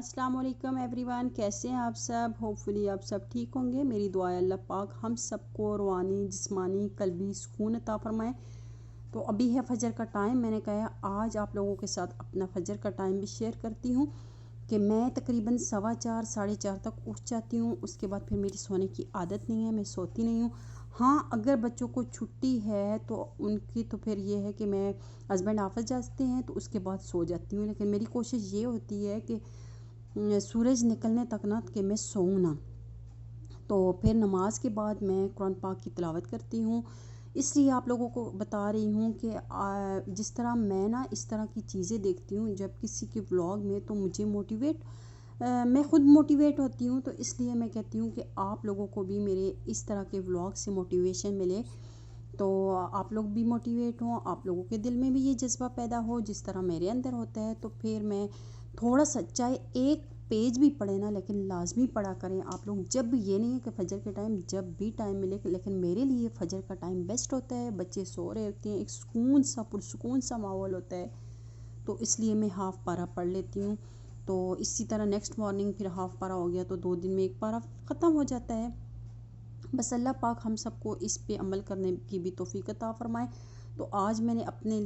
अस्सलाम वालेकुम एवरीवन, कैसे हैं आप सब। होपफुली आप सब ठीक होंगे। मेरी दुआ है अल्लाह पाक हम सबको रूहानी जिस्मानी कल्बी सुकून अता फरमाए। तो अभी है फजर का टाइम। मैंने कहा आज आप लोगों के साथ अपना फजर का टाइम भी शेयर करती हूँ कि मैं तकरीबन 4:15 4:30 तक उठ जाती हूँ। उसके बाद फिर मेरी सोने की आदत नहीं है, मैं सोती नहीं हूँ। हाँ, अगर बच्चों को छुट्टी है तो उनकी तो फिर ये है कि मैं हस्बैंड ऑफिस जाते हैं तो उसके बाद सो जाती हूँ। लेकिन मेरी कोशिश ये होती है कि सूरज निकलने तक ना कि मैं सोऊं ना। तो फिर नमाज के बाद मैं कुरान पाक की तिलावत करती हूँ। इसलिए आप लोगों को बता रही हूँ कि जिस तरह मैं ना इस तरह की चीज़ें देखती हूँ जब किसी के व्लॉग में, तो मुझे मैं ख़ुद मोटिवेट होती हूँ। तो इसलिए मैं कहती हूँ कि आप लोगों को भी मेरे इस तरह के व्लॉग से मोटिवेशन मिले, तो आप लोग भी मोटिवेट हों, आप लोगों के दिल में भी ये जज्बा पैदा हो जिस तरह मेरे अंदर होता है। तो फिर मैं थोड़ा सा चाहे एक पेज भी पढ़े ना, लेकिन लाजमी पढ़ा करें आप लोग। जब भी, ये नहीं है कि फ़जर के टाइम जब भी टाइम मिले, लेकिन मेरे लिए फ़जर का टाइम बेस्ट होता है। बच्चे सो रहे होते हैं, एक सुकून सा पुरसुकून सा माहौल होता है, तो इसलिए मैं हाफ़ पारा पढ़ लेती हूँ। तो इसी तरह नेक्स्ट मॉर्निंग फिर हाफ़ पारा हो गया तो 2 दिन में एक पारा ख़त्म हो जाता है। बस अल्लाह पाक हम सबको इस पे अमल करने की भी तौफीक अता फ़रमाए। तो आज मैंने अपने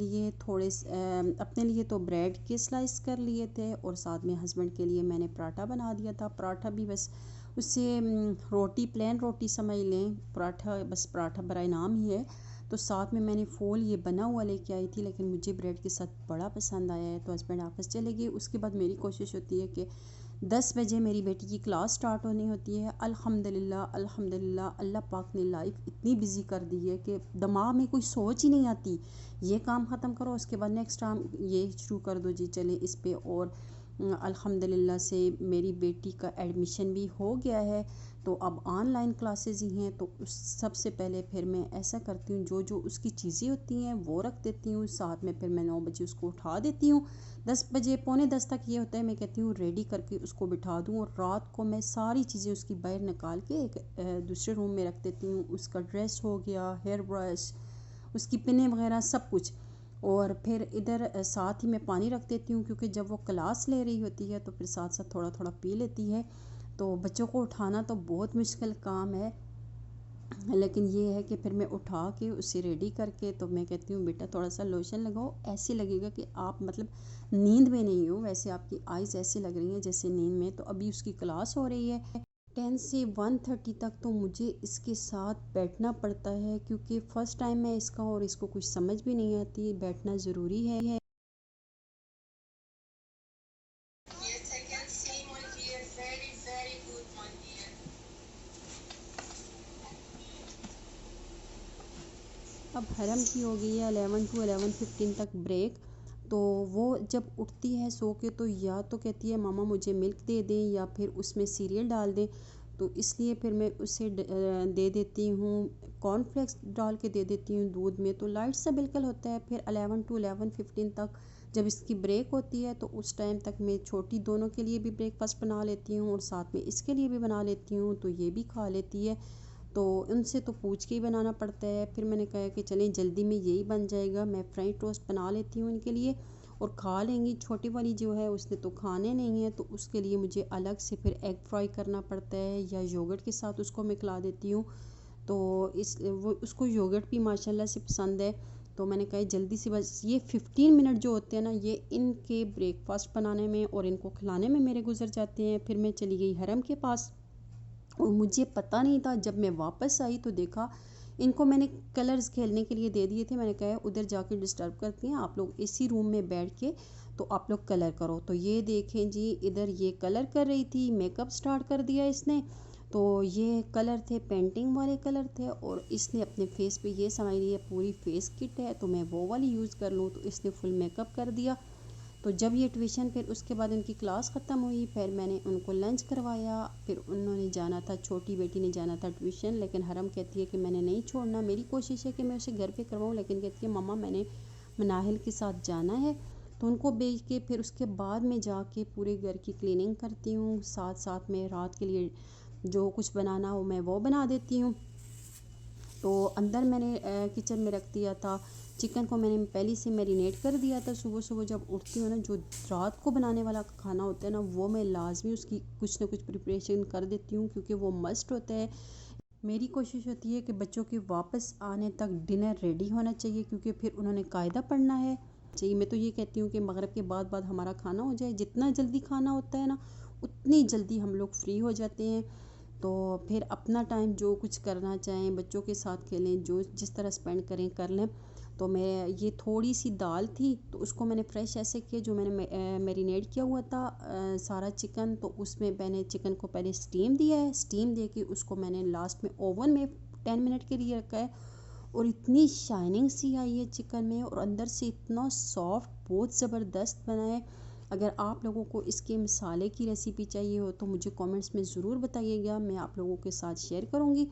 लिए तो ब्रेड के स्लाइस कर लिए थे और साथ में हस्बैंड के लिए मैंने पराठा बना दिया था। पराठा भी बस उससे रोटी, प्लेन रोटी समझ लें, पराठा बस पराठा बराए नाम ही है। तो साथ में मैंने फ़ोल ये बना हुआ लेके आई थी, लेकिन मुझे ब्रेड के साथ बड़ा पसंद आया है। तो हस्बैंड ऑफिस चले गए। उसके बाद मेरी कोशिश होती है कि 10 बजे मेरी बेटी की क्लास स्टार्ट होनी होती है। अल्हम्दुलिल्लाह अल्हम्दुलिल्लाह, अल्लाह पाक ने लाइफ इतनी बिज़ी कर दी है कि दिमाग में कोई सोच ही नहीं आती। ये काम ख़त्म करो, उसके बाद नेक्स्ट काम ये शुरू कर दो जी, चले इस पे। और अल्हम्दुलिल्लाह से मेरी बेटी का एडमिशन भी हो गया है, तो अब ऑनलाइन क्लासेस ही हैं। तो उस सबसे पहले फिर मैं ऐसा करती हूँ, जो जो उसकी चीज़ें होती हैं वो रख देती हूँ। साथ में फिर मैं 9 बजे उसको उठा देती हूँ। 10 बजे पौने 10 तक ये होता है, मैं कहती हूँ रेडी करके उसको बिठा दूँ। और रात को मैं सारी चीज़ें उसकी बाहर निकाल के एक दूसरे रूम में रख देती हूँ। उसका ड्रेस हो गया, हेयर ब्रश, उसकी पिनें वगैरह सब कुछ। और फिर इधर साथ ही मैं पानी रख देती हूँ, क्योंकि जब वो क्लास ले रही होती है तो फिर साथ साथ थोड़ा थोड़ा पी लेती है। तो बच्चों को उठाना तो बहुत मुश्किल काम है, लेकिन ये है कि फिर मैं उठा के उसे रेडी करके, तो मैं कहती हूँ बेटा थोड़ा सा लोशन लगाओ, ऐसे लगेगा कि आप मतलब नींद में नहीं हो, वैसे आपकी आइज़ ऐसी लग रही हैं जैसे नींद में। तो अभी उसकी क्लास हो रही है 10 से 1:30 तक, तो मुझे इसके साथ बैठना पड़ता है, क्योंकि फ़र्स्ट टाइम है इसका और इसको कुछ समझ भी नहीं आती। बैठना ज़रूरी है। Yes, I can see, my dear. Very, very good, my dear. अब हरम की हो गई है 11 to 11:15 तक ब्रेक। तो वो जब उठती है सो के, तो या तो कहती है मामा मुझे मिल्क दे दें या फिर उसमें सीरियल डाल दें। तो इसलिए फिर मैं उसे दे देती हूँ, कॉर्नफ्लेक्स डाल के दे देती हूँ दूध में, तो लाइट सा बिल्कुल होता है। फिर 11 to 11:15 तक जब इसकी ब्रेक होती है, तो उस टाइम तक मैं छोटी दोनों के लिए भी ब्रेकफास्ट बना लेती हूँ और साथ में इसके लिए भी बना लेती हूँ, तो ये भी खा लेती है। तो उनसे तो पूछ के ही बनाना पड़ता है। फिर मैंने कहा कि चलें जल्दी में यही बन जाएगा, मैं फ्रेंच टोस्ट बना लेती हूँ इनके लिए और खा लेंगी। छोटी वाली जो है उसने तो खाने नहीं है, तो उसके लिए मुझे अलग से फिर एग फ्राई करना पड़ता है, या योगर्ट के साथ उसको मैं खिला देती हूँ। तो वो उसको योगर्ट भी माशाल्लाह से पसंद है। तो मैंने कहा जल्दी से, बस ये 15 मिनट जो होते हैं ना, ये इनके ब्रेकफास्ट बनाने में और इनको खिलाने में मेरे गुजर जाते हैं। फिर मैं चली गई हरम के पास और मुझे पता नहीं था, जब मैं वापस आई तो देखा इनको मैंने कलर्स खेलने के लिए दे दिए थे। मैंने कहा उधर जाके डिस्टर्ब करती हैं, आप लोग इसी रूम में बैठ के तो आप लोग कलर करो। तो ये देखें जी, इधर ये कलर कर रही थी, मेकअप स्टार्ट कर दिया इसने। तो ये कलर थे, पेंटिंग वाले कलर थे, और इसने अपने फेस पे ये समझ रही है पूरी फेस किट है तो मैं वो वाली यूज़ कर लूँ, तो इसने फुल मेकअप कर दिया। तो जब ये ट्यूशन, फिर उसके बाद उनकी क्लास ख़त्म हुई, फिर मैंने उनको लंच करवाया। फिर उन्होंने जाना था, छोटी बेटी ने जाना था ट्यूशन, लेकिन हरम कहती है कि मैंने नहीं छोड़ना। मेरी कोशिश है कि मैं उसे घर पे करवाऊँ, लेकिन कहती है मम्मा मैंने मनाहिल के साथ जाना है। तो उनको भेज के फिर उसके बाद में जाके पूरे घर की क्लीनिंग करती हूँ, साथ साथ में रात के लिए जो कुछ बनाना हो मैं वो बना देती हूँ। तो अंदर मैंने किचन में रख दिया था चिकन को मैंने पहले से मैरिनेट कर दिया था। सुबह सुबह जब उठती हूँ ना, जो रात को बनाने वाला खाना होता है ना, वो मैं लाजमी उसकी कुछ ना कुछ प्रिपरेशन कर देती हूँ, क्योंकि वो मस्ट होता है। मेरी कोशिश होती है कि बच्चों के वापस आने तक डिनर रेडी होना चाहिए, क्योंकि फिर उन्होंने कायदा पढ़ना है चाहिए। मैं तो ये कहती हूँ कि मगरिब के बाद हमारा खाना हो जाए। जितना जल्दी खाना होता है ना, उतनी जल्दी हम लोग फ्री हो जाते हैं। तो फिर अपना टाइम जो कुछ करना चाहें, बच्चों के साथ खेलें, जो जिस तरह स्पेंड करें कर लें। तो मैं ये थोड़ी सी दाल थी, तो उसको मैंने फ्रेश ऐसे किया, जो मैंने मैरिनेट किया हुआ था सारा चिकन। तो उसमें मैंने चिकन को पहले स्टीम दिया है। स्टीम दे के उसको मैंने लास्ट में ओवन में 10 मिनट के लिए रखा है, और इतनी शाइनिंग सी आई है चिकन में, और अंदर से इतना सॉफ्ट, बहुत ज़बरदस्त बना है। अगर आप लोगों को इसके मसाले की रेसिपी चाहिए हो तो मुझे कमेंट्स में ज़रूर बताइएगा, मैं आप लोगों के साथ शेयर करूँगी।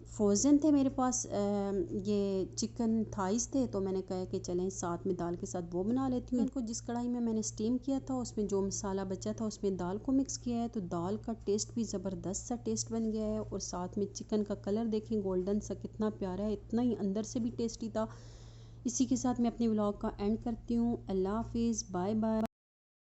फ्रोज़न थे मेरे पास ये चिकन थाइस थे, तो मैंने कहा कि चलें साथ में दाल के साथ वो बना लेती हूँ। इनको जिस कढ़ाई में मैंने स्टीम किया था, उसमें जो मसाला बचा था उसमें दाल को मिक्स किया है, तो दाल का टेस्ट भी ज़बरदस्त सा टेस्ट बन गया है। और साथ में चिकन का कलर देखें, गोल्डन सा कितना प्यारा है, इतना ही अंदर से भी टेस्टी था। इसी के साथ मैं अपने व्लॉग का एंड करती हूँ। अल्लाह हाफिज़, बाय बाय।